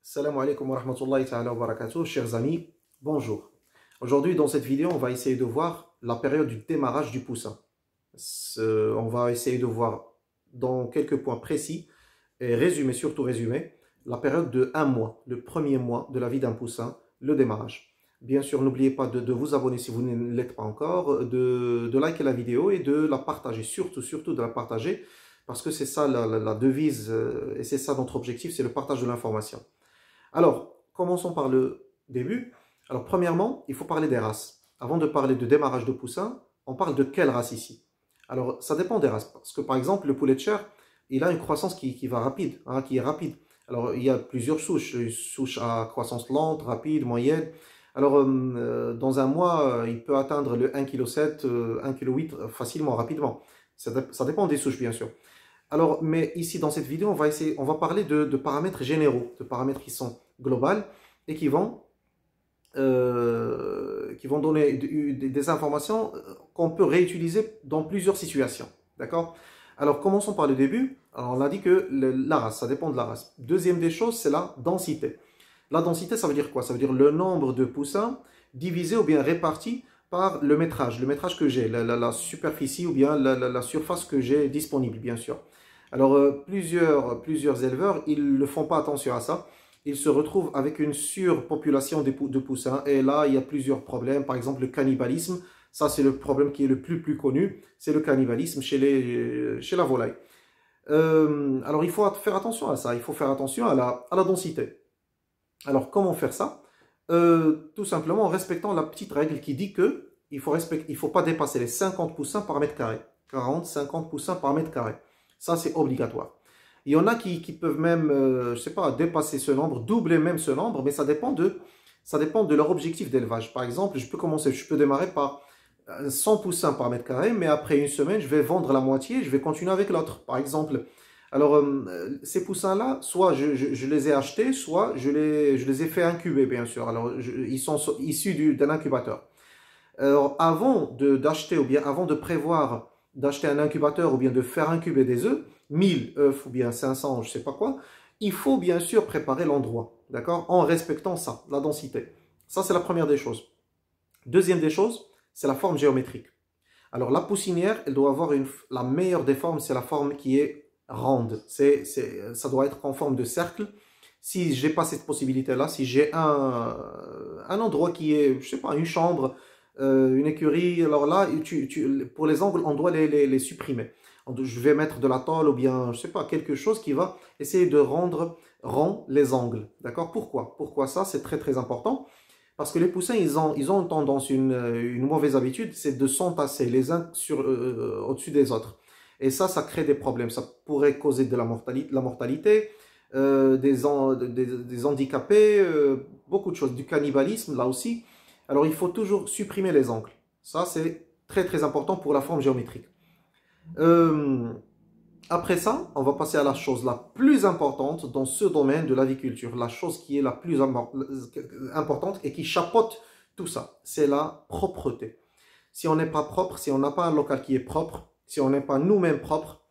Salam alaikum wa rahmatullahi ta'ala wa barakatuh, chers amis, bonjour. Aujourd'hui, dans cette vidéo, on va essayer de voir la période du démarrage du poussin. On va essayer de voir dans quelques points précis et résumer, surtout résumer, la période de un mois, le premier mois de la vie d'un poussin, le démarrage. Bien sûr, n'oubliez pas de vous abonner si vous ne l'êtes pas encore, de liker la vidéo et de la partager, surtout de la partager, parce que c'est ça la devise et c'est ça notre objectif, c'est le partage de l'information. Alors, commençons par le début. Alors, premièrement, il faut parler des races. Avant de parler de démarrage de poussin, on parle de quelle race ici? Alors, ça dépend des races. Parce que, par exemple, le poulet de chair, il a une croissance qui va rapide, qui est rapide. Alors, il y a plusieurs souches. Une souche à croissance lente, rapide, moyenne. Alors, dans un mois, il peut atteindre le 1,7 kg, 1,8 kg facilement, rapidement. Ça dépend des souches, bien sûr. Alors, mais ici, dans cette vidéo, on va parler de paramètres généraux, de paramètres qui sont globaux et qui vont donner des informations qu'on peut réutiliser dans plusieurs situations. D'accord? Alors, commençons par le début. Alors, on a dit que la race, ça dépend de la race. Deuxième des choses, c'est la densité. La densité, ça veut dire quoi? Ça veut dire le nombre de poussins divisé ou bien réparti par le métrage que j'ai, la superficie ou bien la surface que j'ai disponible, bien sûr. Alors, plusieurs éleveurs, ils ne font pas attention à ça. Ils se retrouvent avec une surpopulation de poussins. Et là, il y a plusieurs problèmes. Par exemple, le cannibalisme. Ça, c'est le problème qui est le plus connu. C'est le cannibalisme chez la volaille. Alors, il faut faire attention à ça. Il faut faire attention à la densité. Alors, comment faire ça? Tout simplement en respectant la petite règle qui dit que il faut pas dépasser les 50 poussins par mètre carré. 40-50 poussins par mètre carré. Ça, c'est obligatoire. Il y en a qui peuvent même, je sais pas, dépasser ce nombre, doubler même ce nombre, mais ça dépend de leur objectif d'élevage. Par exemple, je peux démarrer par 100 poussins par mètre carré, mais après une semaine, je vais vendre la moitié, je vais continuer avec l'autre, par exemple. Alors, ces poussins-là, soit je les ai achetés, soit je les ai fait incuber, bien sûr. Alors, ils sont issus d'un incubateur. Alors, avant d'acheter ou bien avant de prévoir d'acheter un incubateur ou bien de faire incuber des œufs, 1000 œufs ou bien 500, je ne sais pas quoi, il faut bien sûr préparer l'endroit, d'accord, en respectant ça, la densité. Ça, c'est la première des choses. Deuxième des choses, c'est la forme géométrique. Alors, la poussinière, elle doit avoir la meilleure des formes, c'est la forme qui est ronde. Ça doit être en forme de cercle. Si je n'ai pas cette possibilité-là, si j'ai un endroit qui est, je sais pas, une chambre, une écurie, alors là, pour les angles, on doit les supprimer. Je vais mettre de la tôle ou bien, je sais pas, quelque chose qui va essayer de rendre rond les angles. D'accord? Pourquoi ça? C'est très important. Parce que les poussins, ils ont une tendance, une mauvaise habitude, c'est de s'entasser les uns au-dessus des autres. Et ça crée des problèmes. Ça pourrait causer de la mortalité, des handicapés, beaucoup de choses, du cannibalisme, là aussi. Alors, il faut toujours supprimer les angles. Ça, c'est très important pour la forme géométrique. Après ça, on va passer à la chose la plus importante dans ce domaine de l'aviculture. La chose qui est la plus importante et qui chapeaute tout ça, c'est la propreté. Si on n'est pas propre, si on n'a pas un local qui est propre, si on n'est pas nous-mêmes propres,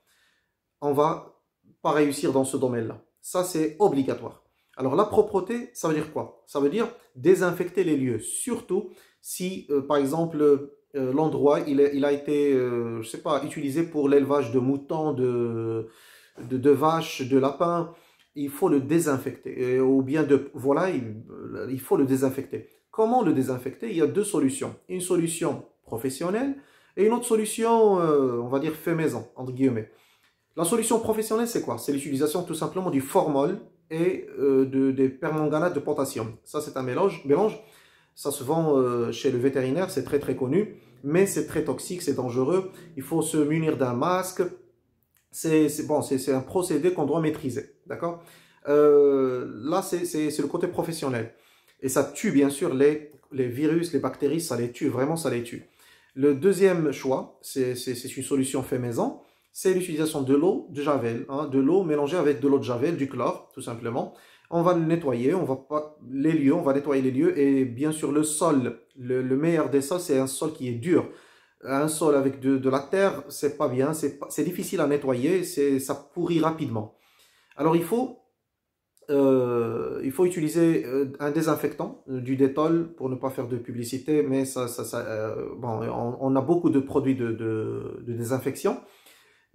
on va pas réussir dans ce domaine-là. Ça, c'est obligatoire. Alors, la propreté, ça veut dire quoi? Ça veut dire désinfecter les lieux. Surtout si, par exemple, l'endroit, il a été, je sais pas, utilisé pour l'élevage de moutons, de vaches, de lapins. Il faut le désinfecter. Ou bien de volailles, il faut le désinfecter. Comment le désinfecter? Il y a deux solutions. Une solution professionnelle et une autre solution, on va dire, fait maison, entre guillemets. La solution professionnelle, c'est quoi? C'est l'utilisation tout simplement du formol et des permanganates de potassium. Ça, c'est un mélange. Ça se vend chez le vétérinaire, c'est très connu, mais c'est très toxique, c'est dangereux. Il faut se munir d'un masque. C'est un procédé qu'on doit maîtriser. D'accord? Là, c'est le côté professionnel. Et ça tue bien sûr les virus, les bactéries, ça les tue, vraiment ça les tue. Le deuxième choix, c'est une solution fait maison. C'est l'utilisation de l'eau de javel, de l'eau mélangée avec de l'eau de javel, du chlore, tout simplement. On va le nettoyer, on va nettoyer les lieux et bien sûr le sol, le meilleur des sols, c'est un sol qui est dur. Un sol avec de la terre, c'est pas bien, c'est difficile à nettoyer, ça pourrit rapidement. Alors il faut il faut utiliser un désinfectant, du Dettol, pour ne pas faire de publicité, mais bon, on a beaucoup de produits de désinfection.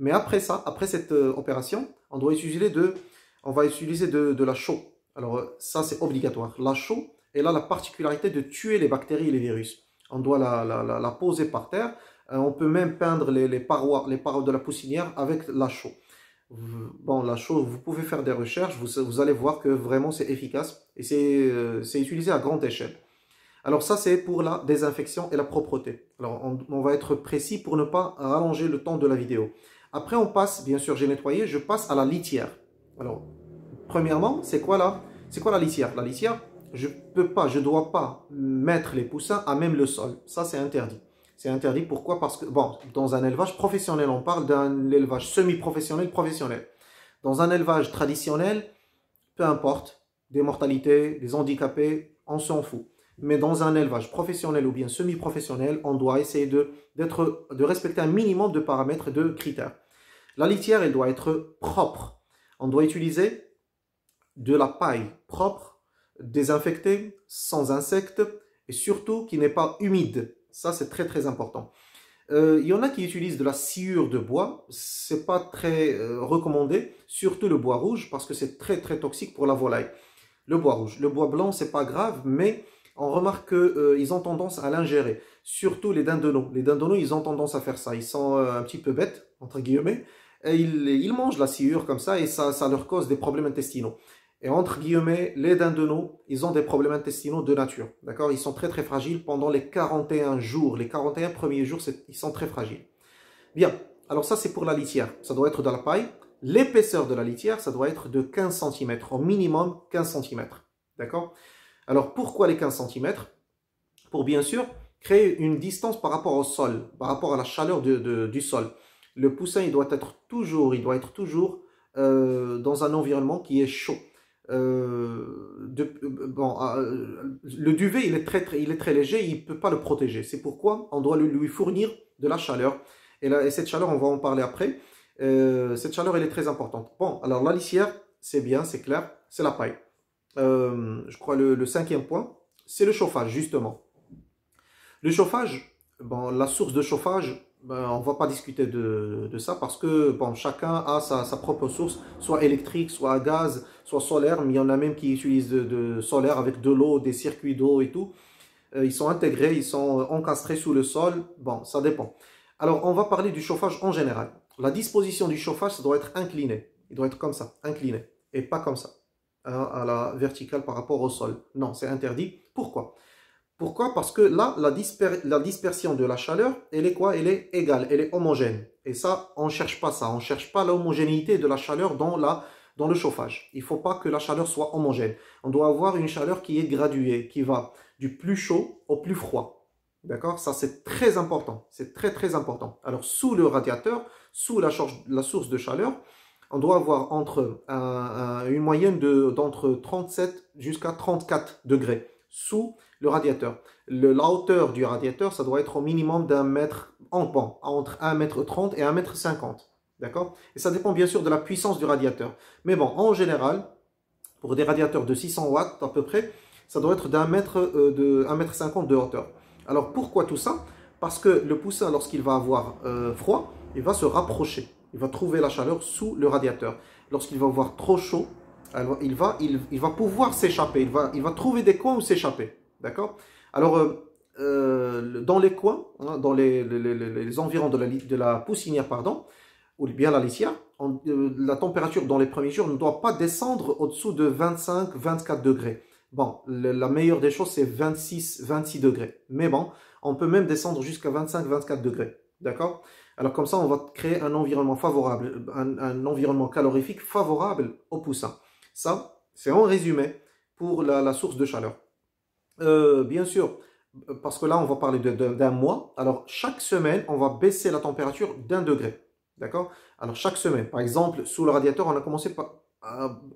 Mais après ça, après cette opération, on va utiliser de la chaux. Alors ça, c'est obligatoire. La chaux, elle a la particularité de tuer les bactéries et les virus. On doit la poser par terre. On peut même peindre les parois de la poussinière avec la chaux. Bon, la chaux, vous pouvez faire des recherches, vous allez voir que vraiment c'est efficace et c'est utilisé à grande échelle. Alors ça, c'est pour la désinfection et la propreté. Alors on va être précis pour ne pas rallonger le temps de la vidéo. Après, on passe, bien sûr, j'ai nettoyé, je passe à la litière. Alors, premièrement, c'est quoi la litière? La litière, je dois pas mettre les poussins à même le sol. Ça, c'est interdit. C'est interdit, pourquoi? Parce que, bon, dans un élevage professionnel, on parle d'un élevage semi-professionnel, professionnel. Dans un élevage traditionnel, peu importe, des mortalités, des handicapés, on s'en fout. Mais dans un élevage professionnel ou bien semi-professionnel, on doit essayer de respecter un minimum de paramètres, de critères. La litière, elle doit être propre. On doit utiliser de la paille propre, désinfectée, sans insectes et surtout qui n'est pas humide. Ça, c'est très très important. Il y en a qui utilisent de la sciure de bois, c'est pas très recommandé, surtout le bois rouge parce que c'est très très toxique pour la volaille. Le bois rouge, le bois blanc, c'est pas grave, mais on remarque qu'ils ont tendance à l'ingérer, surtout les dindonneaux. Les dindonneaux, ils ont tendance à faire ça, ils sont un petit peu bêtes, entre guillemets, et ils mangent la sciure comme ça et ça leur cause des problèmes intestinaux. Et entre guillemets, les dindonneaux, ils ont des problèmes intestinaux de nature. D'accord? Ils sont très très fragiles pendant les 41 jours. Les 41 premiers jours, ils sont très fragiles. Bien. Alors ça, c'est pour la litière. Ça doit être de la paille. L'épaisseur de la litière, ça doit être de 15 cm. Au minimum, 15 cm. D'accord? Alors pourquoi les 15 cm? Pour bien sûr créer une distance par rapport au sol, par rapport à la chaleur du sol. Le poussin, il doit être toujours dans un environnement qui est chaud. Le duvet il est très léger, il ne peut pas le protéger, c'est pourquoi on doit lui fournir de la chaleur et cette chaleur on va en parler après. Cette chaleur elle est très importante. Bon, alors la litière c'est bien, c'est clair, c'est la paille. Je crois le cinquième point c'est le chauffage. Justement le chauffage, bon, la source de chauffage, ben, on ne va pas discuter de ça parce que bon, chacun a sa propre source, soit électrique, soit à gaz, soit solaire, mais il y en a même qui utilisent de solaire avec de l'eau, des circuits d'eau et tout. Ils sont intégrés, ils sont encastrés sous le sol, bon, ça dépend. Alors, on va parler du chauffage en général. La disposition du chauffage, ça doit être incliné. Il doit être comme ça, incliné, et pas comme ça, hein, à la verticale par rapport au sol. Non, c'est interdit. Pourquoi? Pourquoi? Parce que là, la dispersion de la chaleur, elle est quoi? Elle est égale, elle est homogène. Et ça, on ne cherche pas ça. On ne cherche pas l'homogénéité de la chaleur dans le chauffage. Il ne faut pas que la chaleur soit homogène. On doit avoir une chaleur qui est graduée, qui va du plus chaud au plus froid. D'accord? Ça, c'est très important. C'est très, très important. Alors, sous le radiateur, sous la source de chaleur, on doit avoir une moyenne d'entre 37 jusqu'à 34 degrés sous le radiateur. La hauteur du radiateur, ça doit être au minimum d'un mètre, entre 1,30 m et 1,50 m. D'accord? Et ça dépend bien sûr de la puissance du radiateur. Mais bon, en général, pour des radiateurs de 600 watts à peu près, ça doit être de 1,50 m de hauteur. Alors pourquoi tout ça? Parce que le poussin, lorsqu'il va avoir froid, il va se rapprocher. Il va trouver la chaleur sous le radiateur. Lorsqu'il va avoir trop chaud, alors il va pouvoir s'échapper. Il va trouver des coins où s'échapper. D'accord? Alors, dans les coins, hein, dans les environs de la poussinière, pardon, ou bien la litière, la température dans les premiers jours ne doit pas descendre au-dessous de 25-24 degrés. Bon, la meilleure des choses, c'est 26 degrés. Mais bon, on peut même descendre jusqu'à 25-24 degrés. D'accord? Alors comme ça, on va créer un environnement favorable, un environnement calorifique favorable au poussin. Ça, c'est en résumé pour la source de chaleur. Bien sûr, parce que là, on va parler d'un mois. Alors, chaque semaine, on va baisser la température d'1 degré. D'accord? Alors, chaque semaine, par exemple, sous le radiateur, on a commencé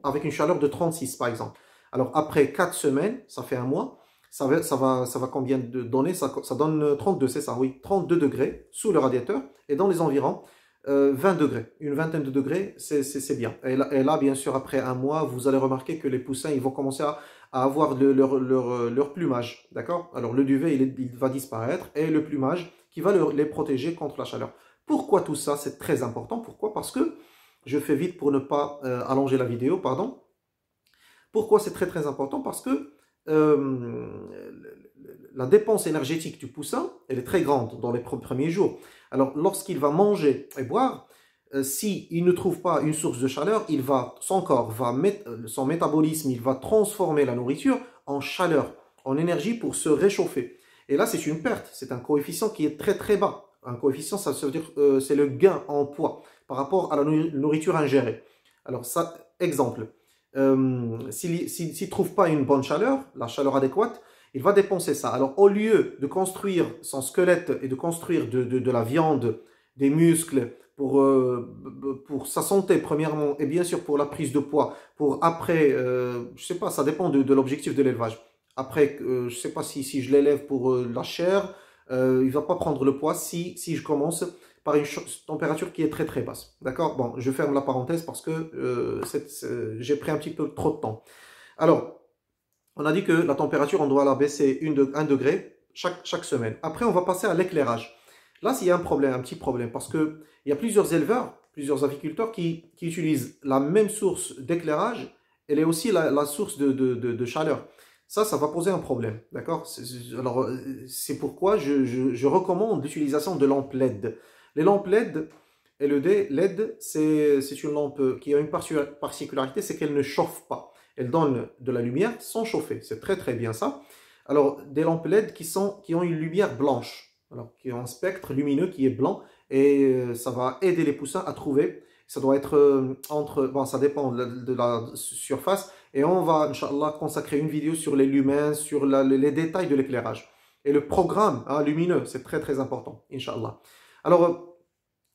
avec une chaleur de 36, par exemple. Alors, après 4 semaines, ça fait un mois, ça va combien de donner? Ça donne 32, c'est ça, oui, 32 degrés sous le radiateur. Et dans les environs, 20 degrés, une vingtaine de degrés, c'est bien. Et là, bien sûr, après un mois, vous allez remarquer que les poussins, ils vont commencer à avoir leur plumage, d'accord? Alors le duvet, il va disparaître et le plumage qui va les protéger contre la chaleur. Pourquoi tout ça? C'est très important. Pourquoi? Parce que, je fais vite pour ne pas allonger la vidéo, pardon. Pourquoi c'est très très important? Parce que la dépense énergétique du poussin, elle est très grande dans les premiers jours. Alors, lorsqu'il va manger et boire, s'il ne trouve pas une source de chaleur, son corps va son métabolisme, il va transformer la nourriture en chaleur, en énergie pour se réchauffer. Et là, c'est une perte. C'est un coefficient qui est très très bas. Un coefficient, ça veut dire c'est le gain en poids par rapport à la nourriture ingérée. Alors, ça, exemple. S'il ne trouve pas une bonne chaleur, la chaleur adéquate, il va dépenser ça. Alors, au lieu de construire son squelette et de construire de la viande, des muscles, pour sa santé, premièrement, et bien sûr pour la prise de poids, pour après, je sais pas, ça dépend de l'objectif de l'élevage. Après, je sais pas si je l'élève pour la chair, il va pas prendre le poids si je commence par une température qui est très très basse. D'accord? Bon, je ferme la parenthèse parce que j'ai pris un petit peu trop de temps. Alors, on a dit que la température, on doit la baisser 1 degré chaque semaine. Après, on va passer à l'éclairage. Là, il y a un problème, un petit problème, parce qu'il y a plusieurs éleveurs, plusieurs aviculteurs qui utilisent la même source d'éclairage, elle est aussi la source de chaleur. Ça va poser un problème, d'accord? Alors, c'est pourquoi je recommande l'utilisation de lampes LED. Les lampes LED, LED, c'est une lampe qui a une particularité, c'est qu'elle ne chauffe pas. Elle donne de la lumière sans chauffer. C'est très très bien ça. Alors, des lampes LED qui ont une lumière blanche, alors, qui ont un spectre lumineux qui est blanc, et ça va aider les poussins à trouver. Ça doit être bon, ça dépend de la surface, et on va, Inch'Allah, consacrer une vidéo sur les lumens, sur les détails de l'éclairage. Et le programme lumineux, c'est très très important, Inch'Allah. Alors,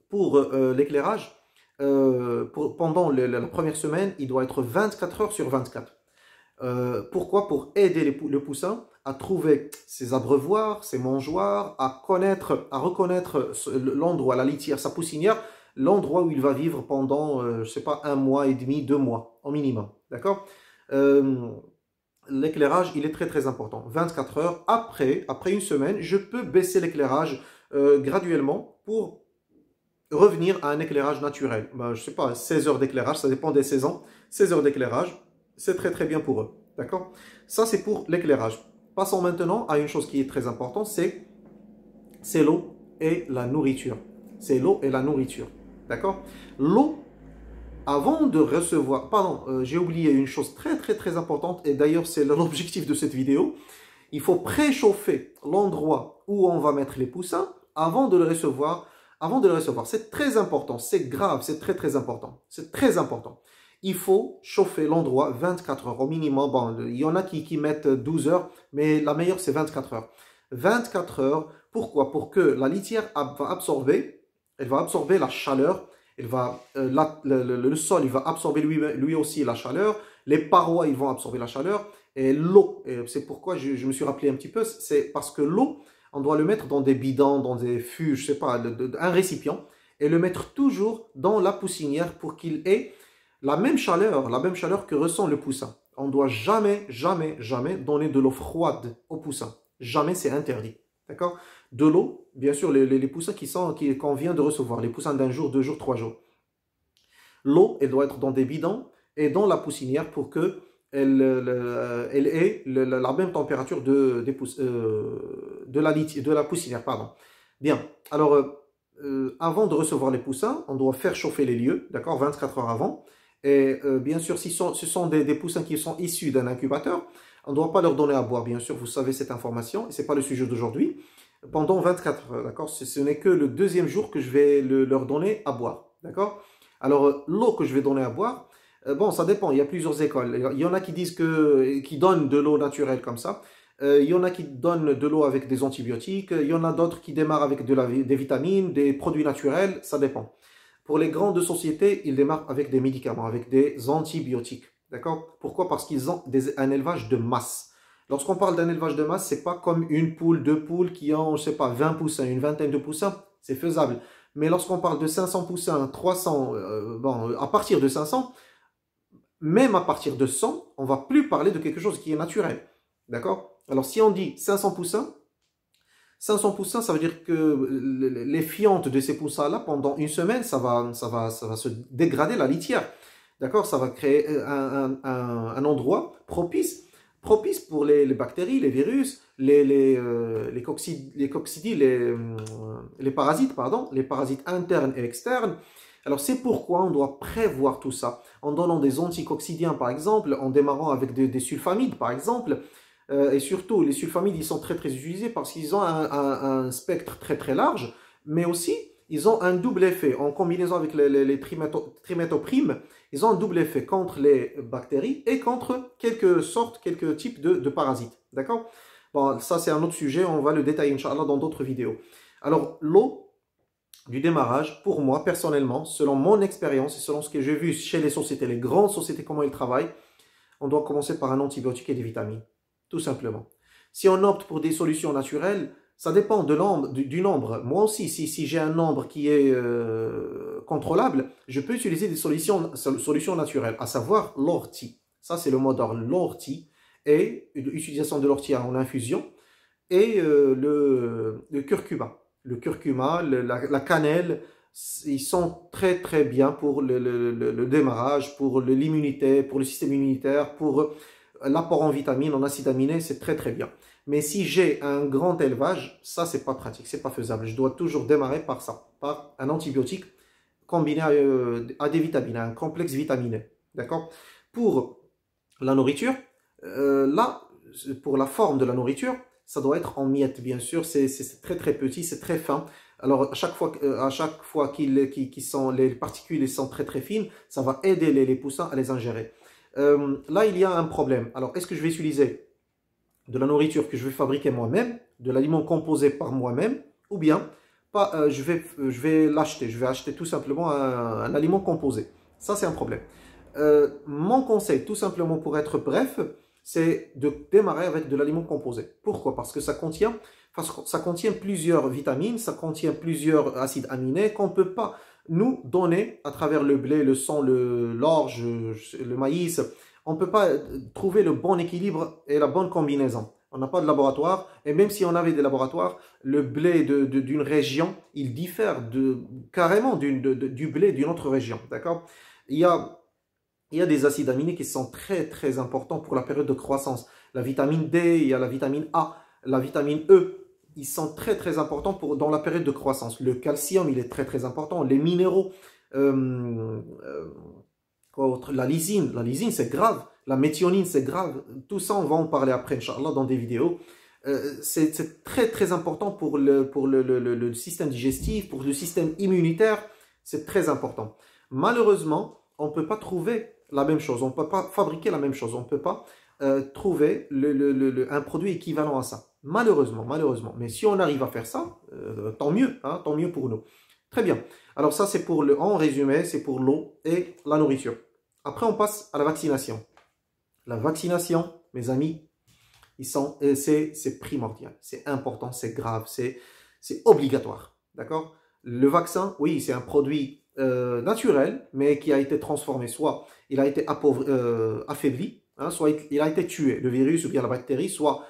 pour l'éclairage, pendant la première semaine, il doit être 24 heures sur 24. Pourquoi? Pour aider le poussin à trouver ses abreuvoirs, ses mangeoires, à reconnaître l'endroit, la litière, sa poussinière, l'endroit où il va vivre pendant, je sais pas, 1 mois et demi, 2 mois, au minimum. D'accord? L'éclairage, il est très très important. 24 heures, après une semaine, je peux baisser l'éclairage graduellement pour revenir à un éclairage naturel. Ben, je sais pas, 16 heures d'éclairage, ça dépend des saisons. 16 heures d'éclairage, c'est très très bien pour eux. D'accord? Ça, c'est pour l'éclairage. Passons maintenant à une chose qui est très importante, c'est l'eau et la nourriture. C'est l'eau et la nourriture. D'accord? L'eau, avant de recevoir... Pardon, j'ai oublié une chose très très très importante, et d'ailleurs c'est l'objectif de cette vidéo. Il faut préchauffer l'endroit où on va mettre les poussins avant de le recevoir. C'est très important, c'est grave, c'est très très important. C'est très important. Il faut chauffer l'endroit 24 heures au minimum. Bon, il y en a qui mettent 12 heures, mais la meilleure c'est 24 heures. 24 heures, pourquoi? Pour que la litière elle va absorber la chaleur, le sol il va absorber lui aussi la chaleur, les parois ils vont absorber la chaleur, et l'eau, c'est pourquoi je me suis rappelé un petit peu, c'est parce que l'eau, on doit le mettre dans des bidons, dans des fûts, je sais pas, un récipient, et le mettre toujours dans la poussinière pour qu'il ait la même chaleur que ressent le poussin. On ne doit jamais, jamais, jamais donner de l'eau froide au poussin. Jamais, c'est interdit. D'accord? De l'eau, bien sûr, les poussins qu'on vient de recevoir, les poussins d'1 jour, 2 jours, 3 jours. L'eau, elle doit être dans des bidons et dans la poussinière pour que elle ait la même température de la poussinière. Pardon. Bien, alors, avant de recevoir les poussins, on doit faire chauffer les lieux, d'accord, 24 heures avant. Et bien sûr, si ce sont des poussins qui sont issus d'un incubateur, on ne doit pas leur donner à boire, bien sûr, vous savez cette information, et ce n'est pas le sujet d'aujourd'hui, pendant 24 heures, d'accord? Ce n'est que le 2e jour que je vais leur donner à boire, d'accord? Alors, l'eau que je vais donner à boire, bon, ça dépend, il y a plusieurs écoles. Il y en a qui disent qui donnent de l'eau naturelle comme ça. Il y en a qui donnent de l'eau avec des antibiotiques. Il y en a d'autres qui démarrent avec des vitamines, des produits naturels, ça dépend. Pour les grandes sociétés, ils démarrent avec des médicaments, avec des antibiotiques. D'accord? Pourquoi? Parce qu'ils ont un élevage de masse. Lorsqu'on parle d'un élevage de masse, c'est pas comme une poule, 2 poules qui ont, je sais pas, 20 poussins, une vingtaine de poussins. C'est faisable. Mais lorsqu'on parle de 500 poussins, 300, bon, à partir de 500, même à partir de 100, on ne va plus parler de quelque chose qui est naturel. D'accord? Alors, si on dit 500 poussins, ça veut dire que les fientes de ces poussins-là, pendant une semaine, ça va se dégrader la litière. D'accord? Ça va créer un endroit propice pour les bactéries, les virus, les coccidies, les parasites, pardon, les parasites internes et externes. Alors, c'est pourquoi on doit prévoir tout ça en donnant des anticoccidiens, par exemple, en démarrant avec des sulfamides, par exemple. Et surtout, les sulfamides, ils sont très très utilisés parce qu'ils ont un spectre très très large, mais aussi, ils ont un double effet. En combinaison avec les trimétoprimes, ils ont un double effet contre les bactéries et contre quelques types de parasites. D'accord? Bon, ça c'est un autre sujet, on va le détailler, Inch'Allah, dans d'autres vidéos. Alors, l'eau du démarrage, pour moi, personnellement, selon mon expérience et selon ce que j'ai vu chez les sociétés, les grandes sociétés, comment ils travaillent, on doit commencer par un antibiotique et des vitamines. Tout simplement. Si on opte pour des solutions naturelles, ça dépend du nombre. Moi aussi, si j'ai un nombre qui est contrôlable, je peux utiliser des solutions naturelles, à savoir l'ortie. Ça, c'est le mot d'ordre, l'ortie, et l'utilisation de l'ortie en infusion, et le curcuma. Le curcuma, la cannelle, ils sont très très bien pour le démarrage, pour l'immunité, pour le système immunitaire, pour l'apport en vitamines, en acides aminés, c'est très très bien. Mais si j'ai un grand élevage, ça c'est pas pratique, c'est pas faisable. Je dois toujours démarrer par ça, par un antibiotique combiné à des vitamines, à un complexe vitaminé. D'accord? Pour la nourriture, là, pour la forme de la nourriture, ça doit être en miettes, bien sûr. C'est très très petit, c'est très fin. Alors, à chaque fois les particules sont très très fines, ça va aider les poussins à les ingérer. Là, il y a un problème. Alors, est-ce que je vais utiliser de la nourriture que je vais fabriquer moi-même, de l'aliment composé par moi-même, ou bien je vais l'acheter. Je vais acheter tout simplement un aliment composé. Ça, c'est un problème. Mon conseil, tout simplement pour être bref, c'est de démarrer avec de l'aliment composé. Pourquoi? Parce que ça contient plusieurs vitamines, ça contient plusieurs acides aminés qu'on ne peut pas nous donner à travers le blé, le sang, l'orge, le maïs. On ne peut pas trouver le bon équilibre et la bonne combinaison. On n'a pas de laboratoire, et même si on avait des laboratoires, le blé d'une région, il diffère carrément du blé d'une autre région. D'accord? Il y a des acides aminés qui sont très très importants pour la période de croissance. La vitamine D, il y a la vitamine A, la vitamine E. Ils sont très très importants dans la période de croissance. Le calcium, il est très très important. Les minéraux, la lysine c'est grave. La méthionine c'est grave. Tout ça, on va en parler après, Inch'Allah, dans des vidéos. C'est très très important pour le système digestif, pour le système immunitaire. C'est très important. Malheureusement, on ne peut pas trouver la même chose. On ne peut pas fabriquer la même chose. On ne peut pas trouver un produit équivalent à ça. Malheureusement. Mais si on arrive à faire ça, tant mieux, hein, tant mieux pour nous. Très bien. Alors ça, c'est en résumé, c'est pour l'eau et la nourriture. Après, on passe à la vaccination. La vaccination, mes amis, c'est primordial, c'est important, c'est grave, c'est obligatoire. D'accord? Le vaccin, oui, c'est un produit naturel, mais qui a été transformé. Soit il a été affaibli, hein, soit il a été tué. Le virus ou bien la bactérie, soit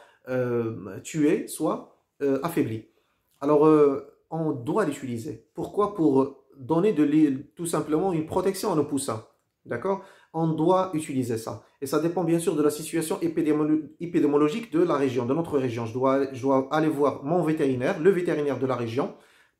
tué, soit affaibli. Alors, on doit l'utiliser. Pourquoi? Pour donner tout simplement une protection à nos poussins. D'accord? On doit utiliser ça. Et ça dépend bien sûr de la situation épidémiologique de la région, de notre région. Je dois aller voir mon vétérinaire, le vétérinaire de la région,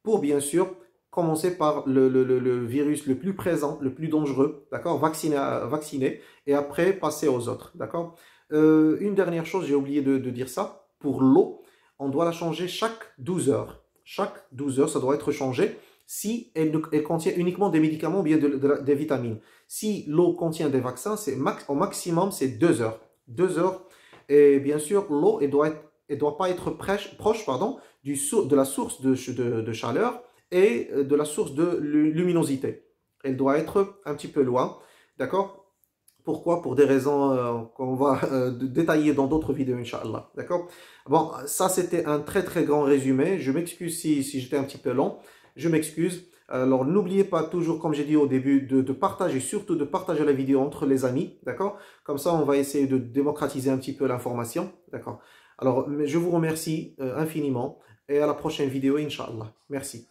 pour bien sûr commencer par le virus le plus présent, le plus dangereux, d'accord? Vacciner, et après passer aux autres, d'accord? Une dernière chose, j'ai oublié de dire ça. Pour l'eau, on doit la changer chaque 12 heures. Chaque 12 heures, ça doit être changé si elle contient uniquement des médicaments ou bien des vitamines. Si l'eau contient des vaccins, au maximum, c'est 2 heures. 2 heures. Et bien sûr, l'eau, elle doit pas être proche de la source de chaleur et de la source de luminosité. Elle doit être un petit peu loin. D'accord? Pourquoi? Pour des raisons qu'on va détailler dans d'autres vidéos, Inch'Allah. D'accord? Bon, ça, c'était un très très grand résumé. Je m'excuse si j'étais un petit peu long. Je m'excuse. Alors, n'oubliez pas toujours, comme j'ai dit au début, de partager, surtout de partager la vidéo entre les amis, d'accord? Comme ça, on va essayer de démocratiser un petit peu l'information, d'accord? Alors, je vous remercie infiniment et à la prochaine vidéo, Inch'Allah. Merci.